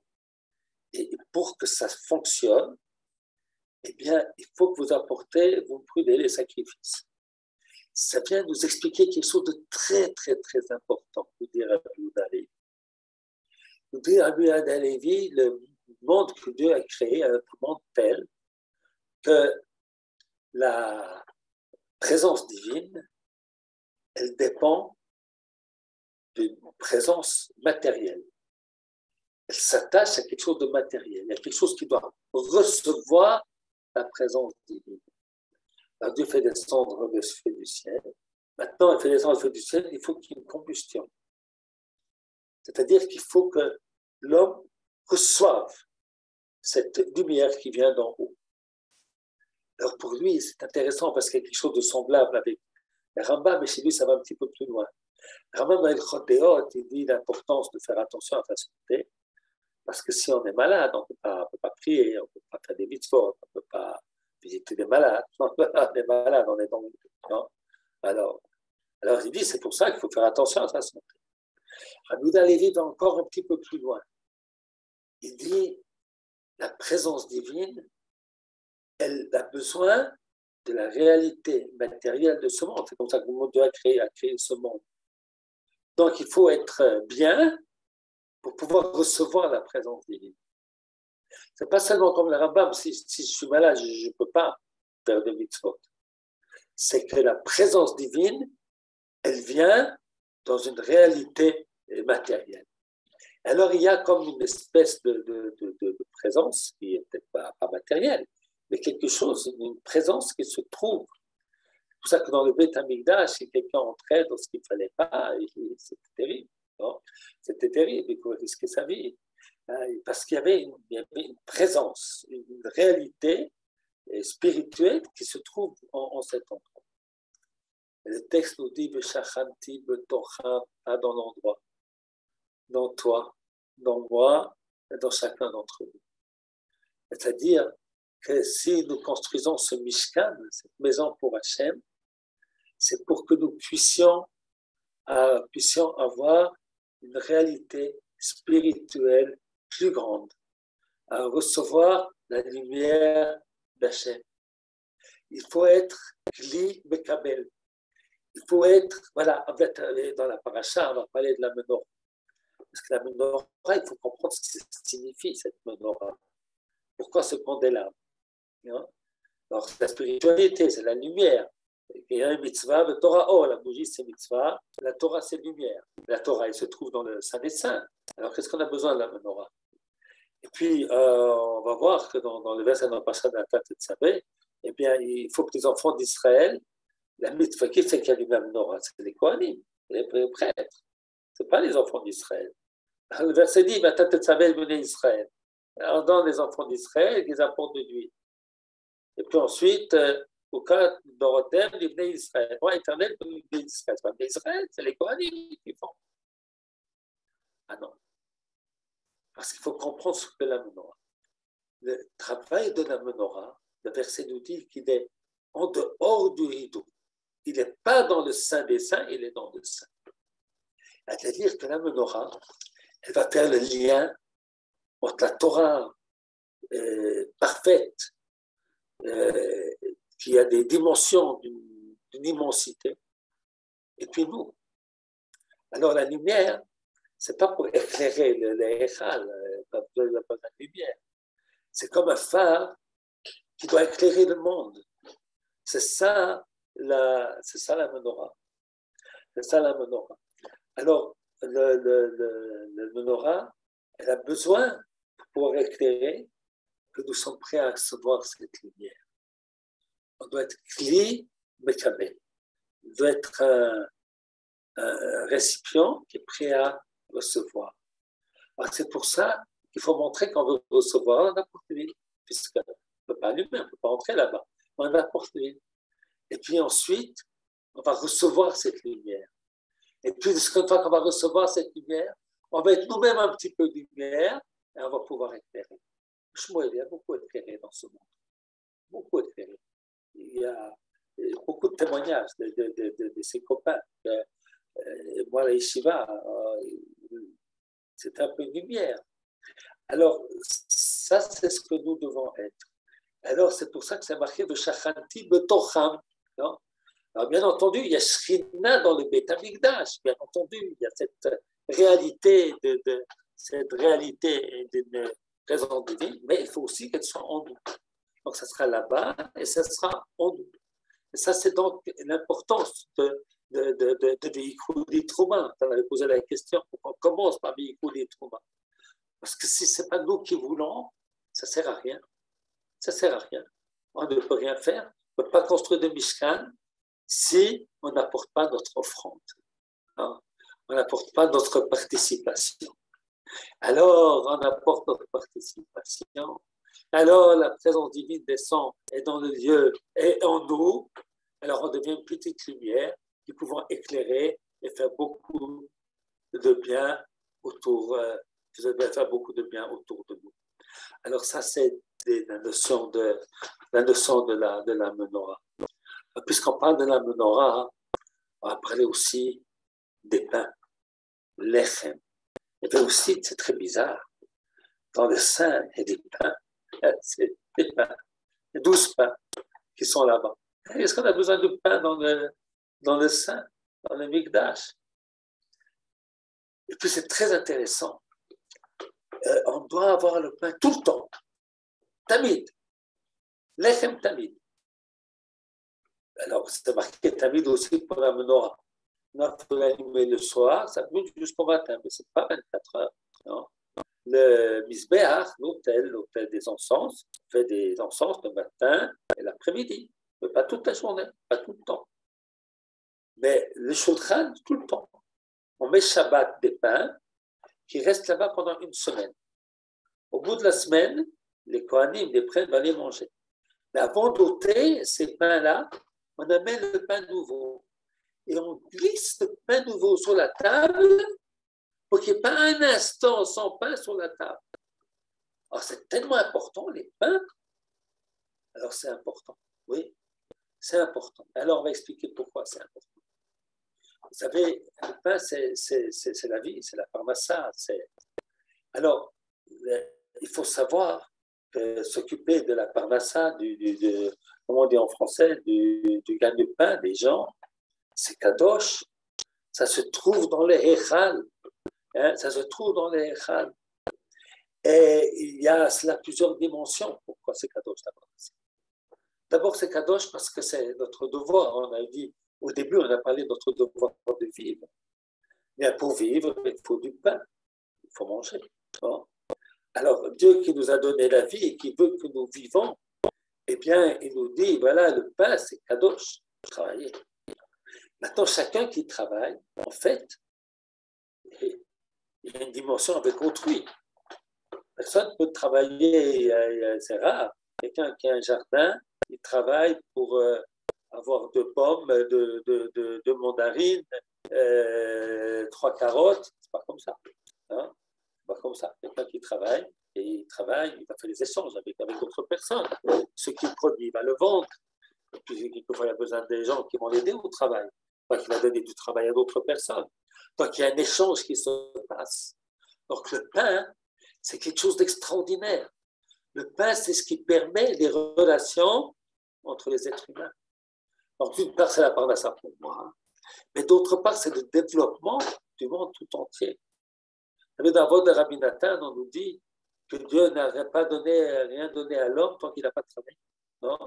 et pour que ça fonctionne, eh bien, il faut que vous brûlez les sacrifices. Ça vient nous expliquer quelque chose de très, très, très important, nous dit Rabbi Yehuda Halevi. Nous dit Rabbi Yehuda Halevi, le monde que Dieu a créé est un monde tel que la présence divine, elle dépend d'une présence matérielle. Elle s'attache à quelque chose de matériel. Il y a quelque chose qui doit recevoir la présence divine. Alors Dieu fait descendre le feu du ciel. Maintenant, il fait descendre le feu du ciel, il faut qu'il y ait une combustion. C'est-à-dire qu'il faut que l'homme reçoive cette lumière qui vient d'en haut. Alors pour lui, c'est intéressant parce qu'il y a quelque chose de semblable avec le Rambam, mais chez lui, ça va un petit peu plus loin. Le Rambam, dans le Chodéot, il dit l'importance de faire attention à sa santé, parce que si on est malade, on ne peut pas prier, on ne peut pas faire des mitzvot, on ne peut pas visiter des malades. On est malade, on est dans le non. Alors il dit, c'est pour ça qu'il faut faire attention à sa santé. Rabbi Yehuda Halevi va encore un petit peu plus loin. Il dit, la présence divine, elle a besoin de la réalité matérielle de ce monde. C'est comme ça que Dieu a créé ce monde. Donc, il faut être bien pour pouvoir recevoir la présence divine. Ce n'est pas seulement comme le Rambam, si je suis malade, je ne peux pas faire de mitzvot. C'est que la présence divine, elle vient dans une réalité matérielle. Alors, il y a comme une espèce de présence qui n'est peut-être pas matérielle, mais quelque chose, une présence qui se trouve. C'est pour ça que dans le Beth Amikdash, si quelqu'un entrait dans ce qu'il ne fallait pas, c'était terrible. Non, c'était terrible, il pouvait risquer sa vie. Parce qu'il y avait une présence, une réalité spirituelle qui se trouve en cet endroit. Et le texte nous dit Veshachanti betocha, pas dans l'endroit, dans toi, dans moi et dans chacun d'entre nous. C'est-à-dire que si nous construisons ce Mishkan, cette maison pour Hachem, c'est pour que nous puissions avoir une réalité spirituelle plus grande, à recevoir la lumière d'Hachem. Il faut être Kli Mekabel. Il faut être, voilà, en fait, dans la paracha, on va parler de la menorah. Parce que la menorah, il faut comprendre ce que ça signifie, cette menorah. Pourquoi se prendre des larmes? Alors, la spiritualité, c'est la lumière. Il y a une mitzvah, la Torah, la bougie, c'est mitzvah, la Torah, c'est lumière. La Torah, elle se trouve dans le Saint des Saints. Alors, qu'est-ce qu'on a besoin de la menorah? Et puis, on va voir que dans le verset dans Pascha de la Tête de Tzaveh, eh bien, il faut que les enfants d'Israël, la mitzvah, qui fait qu'il y a du même menorah? C'est les Kohanim, les prêtres. Ce n'est pas les enfants d'Israël. Le verset dit, la Tête de Tzaveh, venez Israël. Alors, dans les enfants d'Israël, ils apportent de l'huile. Et puis ensuite, au cas d'Orotem, les Bnei Israël. Moi, éternel, les Bnei Israël. C'est pas Bnei Israël, c'est les Kohanim qui font. Ah non. Parce qu'il faut comprendre ce que la menorah. Le travail de la menorah, le verset nous dit qu'il est en dehors du rideau. Il n'est pas dans le Saint des Saints, il est dans le Saint. C'est-à-dire que la menorah, elle va faire le lien entre la Torah parfaite, qui a des dimensions d'une immensité, et puis nous. Alors la lumière, ce n'est pas pour éclairer les Echal, pas besoin de lumière. C'est comme un phare qui doit éclairer le monde. C'est ça la menorah. C'est ça la menorah. Alors, le menorah, elle a besoin, pour pouvoir éclairer, que nous sommes prêts à recevoir cette lumière. On doit être Kli Mekabel. On doit être un récipient qui est prêt à recevoir. Alors, c'est pour ça qu'il faut montrer qu'on veut recevoir dans n'importe ville, puisqu'on ne peut pas allumer, on ne peut pas entrer là-bas, dans n'importe ville. Et puis ensuite, on va recevoir cette lumière. Et puis, une fois qu'on va recevoir cette lumière, on va être nous-mêmes un petit peu de lumière et on va pouvoir éclairer. Il y a beaucoup éclairé dans ce monde. Beaucoup éclairé. Il y a beaucoup de témoignages de ses copains. Moi, la yeshiva, c'est un peu de lumière. Alors, ça, c'est ce que nous devons être. Alors, c'est pour ça que c'est marqué de Shachanti Betocham. Alors, bien entendu, il y a Shrina dans le Beth Amikdash. Bien entendu, il y a cette réalité d'une présence divine, mais il faut aussi qu'elle soit en nous. Donc, ça sera là-bas et ça sera en nous. Et ça, c'est donc l'importance de véhiculer Trouma. Tu avais posé la question, pourquoi on commence par véhiculer Trouma? Parce que si ce n'est pas nous qui voulons, ça ne sert à rien. Ça ne sert à rien. On ne peut rien faire. On ne peut pas construire de Mishkan si on n'apporte pas notre offrande. On n'apporte pas notre participation. Alors, on apporte notre participation. Alors, la présence divine descend et dans le lieu et en nous. Alors, on devient une petite lumière qui pouvons éclairer et faire beaucoup de bien autour. Vous allez faire beaucoup de bien autour de nous. Alors, ça, c'est la notion de la menorah. Puisqu'on parle de la menorah, on va parler aussi des pains, lechem. Et bien aussi, c'est très bizarre. Dans le sein, il y a des pains. C'est des pains. Il y a 12 pains qui sont là-bas. Est-ce qu'on a besoin de pain dans le sein, dans le Mikdash? Et puis, c'est très intéressant. On doit avoir le pain tout le temps. Tamid. Lechem tamid. Alors, c'est marqué tamid aussi pour la menorah. Il faut l'allumer le soir, ça brûle jusqu'au matin, mais ce n'est pas 24 heures. Non. Le misbéach, l'autel des encens, on fait des encens le matin et l'après-midi, mais pas toute la journée, pas tout le temps. Mais le shulchan, tout le temps. On met Shabbat des pains qui restent là-bas pendant une semaine. Au bout de la semaine, les Kohanim, les prêtres, vont les manger. Mais avant d'ôter ces pains-là, on amène le pain nouveau. Et on glisse le pain nouveau sur la table pour qu'il n'y ait pas un instant sans pain sur la table. Alors, c'est tellement important, les pains. Alors, c'est important, oui. C'est important. Alors, on va expliquer pourquoi c'est important. Vous savez, le pain, c'est la vie, c'est la parnassa. Alors, il faut savoir que s'occuper de la parnassa, comment on dit en français, du gagne-pain des gens, c'est kadosh. Ça se trouve dans les Echal. Hein, ça se trouve dans les Echal. Et il y a cela plusieurs dimensions. Pourquoi c'est kadosh la parnassa? D'abord, c'est kadosh parce que c'est notre devoir. On a dit, au début, on a parlé de notre devoir de vivre. Mais pour vivre, il faut du pain. Il faut manger. Bon. Alors, Dieu qui nous a donné la vie et qui veut que nous vivons, eh bien, il nous dit, voilà, le pain, c'est kadosh. Travailler. Maintenant, chacun qui travaille, en fait, il y a une dimension avec autrui. Personne ne peut travailler, c'est rare. Quelqu'un qui a un jardin, il travaille pour avoir 2 pommes, 2 mandarines, 3 carottes. C'est pas comme ça. Hein? C'est pas comme ça. Quelqu'un qui travaille, et il travaille, il va faire des échanges avec d'autres personnes. Ce qu'il produit, il va le vendre. Et puis, quelquefois, il y a besoin des gens qui vont l'aider au travail. Donc, il va donner du travail à d'autres personnes. Donc, il y a un échange qui se passe. Donc, le pain, c'est quelque chose d'extraordinaire. Le pain, c'est ce qui permet les relations entre les êtres humains. Donc, d'une part, c'est la parnassa pour moi, mais d'autre part, c'est le développement du monde tout entier. Dans la voix de Rabbi Nathan, on nous dit que Dieu n'a rien donné à l'homme tant qu'il n'a pas travaillé. Non?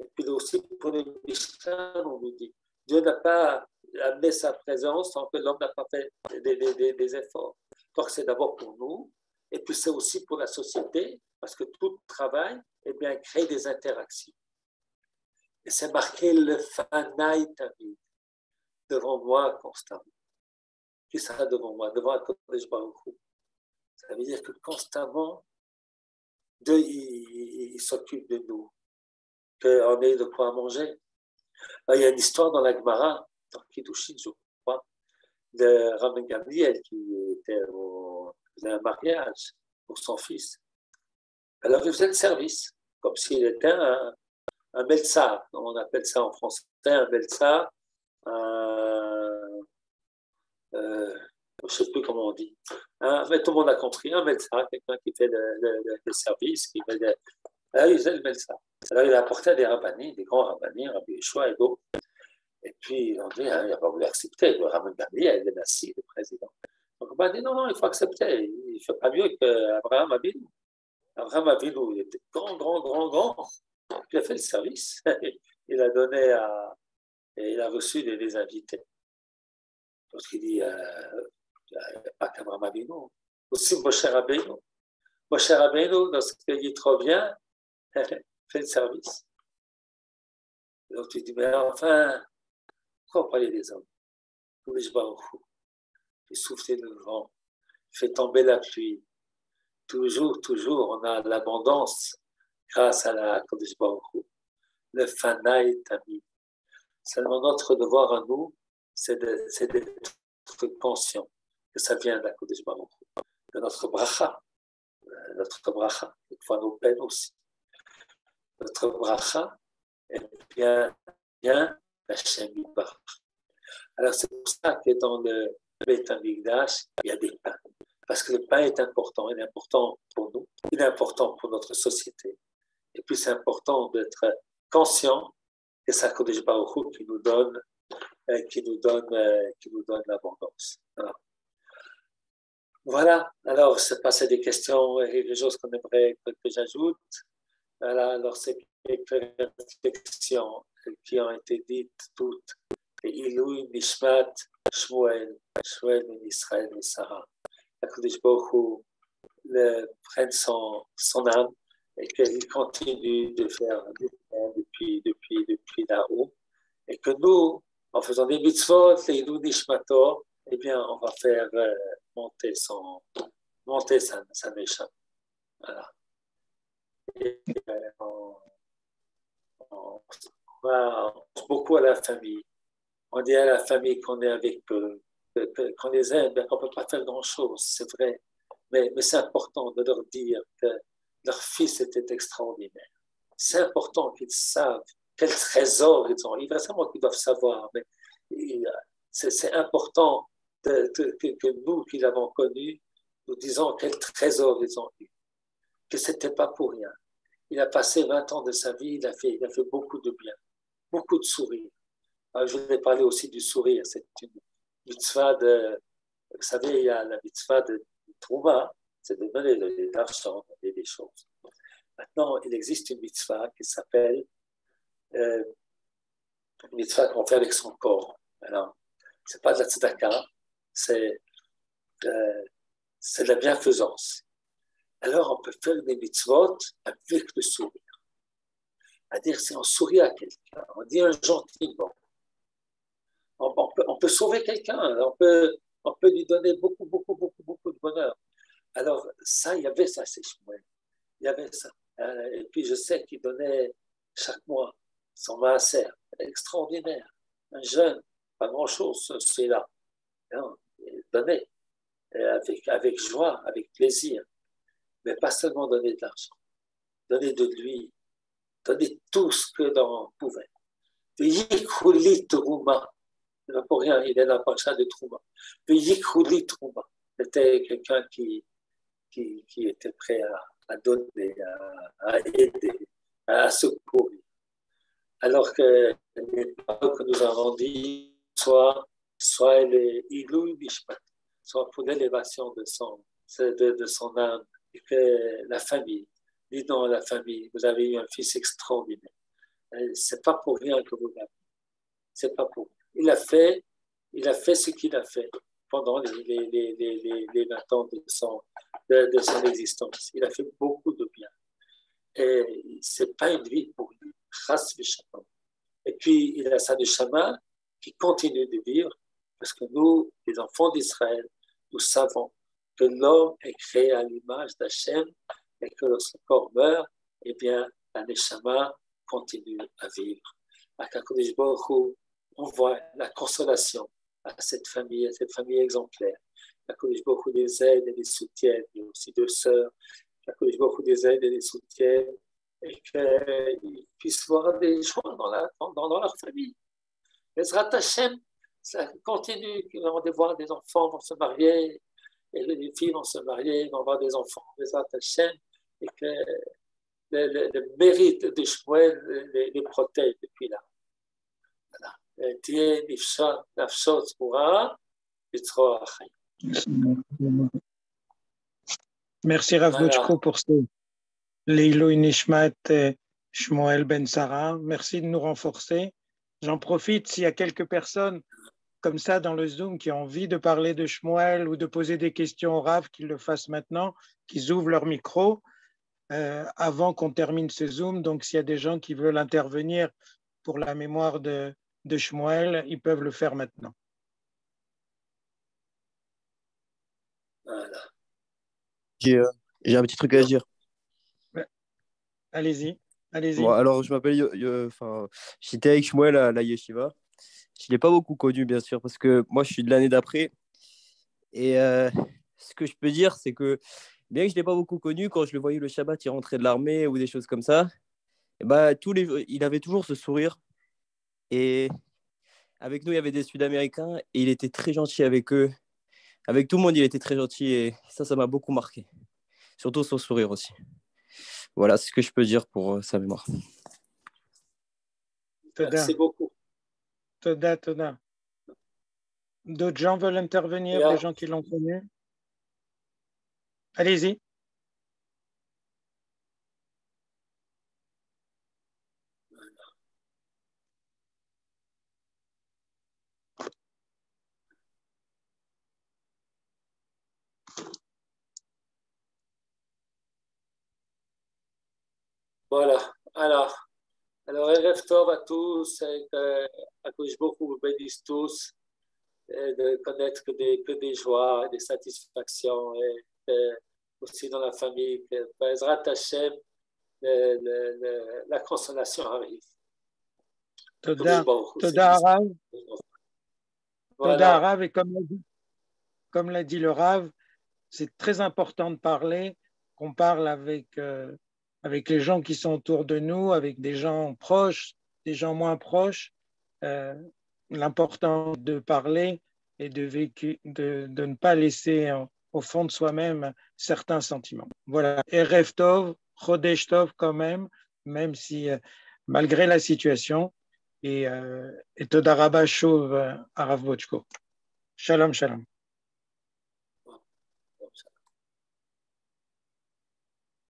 Et puis aussi, pour les Mishnah, on nous dit Dieu n'a pas amené sa présence tant que l'homme n'a pas fait des efforts. Donc, c'est d'abord pour nous, et puis c'est aussi pour la société, parce que tout travail, eh bien, crée des interactions. Et c'est marqué le Fanaï Tamid, devant moi constamment. Qui sera devant moi? Devant Akadosh Baruch Hu. Ça veut dire que constamment, Dieu, il s'occupe de nous, qu'on ait de quoi manger. Alors, il y a une histoire dans la Gemara, dans Kiddushin, je crois, de Rabbi Gamliel qui faisait un mariage pour son fils. Alors, il faisait le service, comme s'il était un Meltsar, on appelle ça en français un Meltsar, je ne sais plus comment on dit, mais tout le monde a compris, un Meltsar, quelqu'un qui fait le service, qui fait alors, il faisait le Meltsar. Alors, il a apporté des rabbinis, des grands rabbinis, Rabbi Yeshua et d'autres. Et puis, on dit, il n'a pas voulu accepter. Le Rabbi Gamliel, le Nassi, le président. Donc, on a dit, non, il faut accepter. Il ne fait pas mieux qu'Abraham Avinu. Abraham Avinu, il était grand. Il a fait le service. Il a donné et il a reçu des invités. Donc, il dit, il n'y a pas qu'Abraham Avinu. Aussi, Moshe Rabbeinu. Moshe Rabbeinu, lorsqu'il revient, fait le service. Donc, tu dis, mais enfin, pourquoi parler des hommes? Il souffle le vent, il fait tomber la pluie. Toujours, on a l'abondance grâce à la Kodesh Baruch Hu. Le Fanaï Tamid. Seulement notre devoir à nous, c'est d'être conscient que ça vient de la Kodesh Baruch Hu, de notre bracha, quelquefois nos peines aussi. Notre bracha, elle vient d'Hachem Yitbarach. Alors c'est pour ça que dans le Beit HaMikdash, il y a des pains. Parce que le pain est important, il est important pour nous, il est important pour notre société. Et puis c'est important d'être conscient que c'est Kodesh Baruch Hu qui nous donne l'abondance. Voilà, alors c'est passé des questions et des choses qu'on aimerait que j'ajoute. Voilà, alors c'est quelques réflexions qui ont été dites toutes. Ilouï Nishmat Shmuel ben Israël et Sarah. Akadosh Baruch Hu prenne son âme et qu'il continue de faire depuis là-haut. Et que nous, en faisant des mitzvot, les Ilouï Nishmato, eh bien, on va faire monter sa méchante. Voilà. Et on pense beaucoup à la famille. On dit à la famille qu'on est avec eux, qu'on les aime, qu'on ne peut pas faire grand-chose, c'est vrai. Mais c'est important de leur dire que leur fils était extraordinaire. C'est important qu'ils savent quel trésor ils ont eu. Récemment, qu'ils doivent savoir, mais c'est important que nous qui l'avons connu, nous disons quel trésor ils ont eu, que ce n'était pas pour rien. Il a passé 20 ans de sa vie, il a fait beaucoup de bien, beaucoup de sourires. Alors, je vais parler aussi du sourire, c'est une mitzvah vous savez, il y a la mitzvah de Trouma, c'est de donner de l'argent, et des choses. Maintenant, il existe une mitzvah qui s'appelle une mitzvah qu'on fait avec son corps. Alors, ce n'est pas de la tzedaka, c'est de la bienfaisance. Alors, on peut faire des mitzvot avec le sourire. C'est-à-dire, si on sourit à quelqu'un, on dit un gentil mot, on peut sauver quelqu'un, on peut lui donner beaucoup de bonheur. Alors, ça, il y avait ça, c'est Shmuel. Il y avait ça. Et puis, je sais qu'il donnait chaque mois son maaser, extraordinaire. Un jeune, pas grand-chose, celui-là. Il donnait avec joie, avec plaisir. Mais pas seulement donner de l'argent, donner de lui, donner tout ce que l'on pouvait. Yikhouli Trouma, il n'a pas rien, il est là par ça de Trouma. Yikhouli Trouma, c'était quelqu'un qui était prêt à donner, à aider, à secourir. Alors que les paroles que nous avons dit, soit elle est Ilou Bishpat, soit pour l'élévation de son âme, et que la famille, dis donc la famille, vous avez eu un fils extraordinaire. C'est pas pour rien que vous l'avez. C'est pas pour rien. Il a fait ce qu'il a fait pendant les 20 ans de son existence. Il a fait beaucoup de bien. Et c'est pas une vie pour lui. Et puis, il a ça de Shama qui continue de vivre parce que nous, les enfants d'Israël, nous savons que l'homme est créé à l'image d'Hachem et que lorsque le corps meurt, eh bien, la Neshama continue à vivre. À Kakodesh Baruch Hu, on voit la consolation à cette famille exemplaire. Kakodesh Baruch Hu les aide et les soutienne. Il y a aussi deux sœurs. Kakodesh Baruch Hu les aide et les soutienne et qu'ils puissent voir des joies dans leur famille. Ezrat Hashem, ça continue. On va voir des enfants vont se marier, et les filles vont se marier, vont avoir des enfants. Ezrat Hashem, et que le mérite de Shmuel les protège depuis là. Voilà. Tiens, Nafshot Moura, Yitzro Achai. Merci Rav Botchko pour ce Leilo Nishmat Shmuel Ben Sarah. Merci de nous renforcer. J'en profite s'il y a quelques personnes comme ça dans le Zoom qui ont envie de parler de Shmuel ou de poser des questions au Rav, qu'ils le fassent maintenant, qu'ils ouvrent leur micro avant qu'on termine ce Zoom. Donc s'il y a des gens qui veulent intervenir pour la mémoire de Shmuel, ils peuvent le faire maintenant. Voilà. J'ai un petit truc à dire. Allez-y. Bon, alors, je m'appelle, j'étais avec Shmuel à la Yeshiva. Je ne l'ai pas beaucoup connu, bien sûr, parce que moi, je suis de l'année d'après. Et ce que je peux dire, c'est que bien que je ne l'ai pas beaucoup connu, quand je le voyais le Shabbat, il rentrait de l'armée ou des choses comme ça, et il avait toujours ce sourire. Et avec nous, il y avait des Sud-Américains et il était très gentil avec eux. Avec tout le monde, il était très gentil et ça m'a beaucoup marqué. Surtout son sourire aussi. Voilà, c'est ce que je peux dire pour sa mémoire. Merci beaucoup. Toda. D'autres gens veulent intervenir, des gens qui l'ont connu? Allez-y. Voilà. Alors, Erev Tov à tous, et que Akadosh Baruch Hu vous bénisse tous, et de connaître que des joies, des satisfactions, et aussi dans la famille, que Bezrat Hashem, la consolation arrive. Toda Rav. Toda Rav, et comme l'a dit le Rav, c'est très important de parler, qu'on parle avec les gens qui sont autour de nous, avec des gens proches, des gens moins proches, l'important de parler et de ne pas laisser au fond de soi-même certains sentiments. Voilà, Erev Tov, Chodesh Tov quand même si malgré la situation, et Toda Rabba Shov Arav Bochko. Shalom, shalom.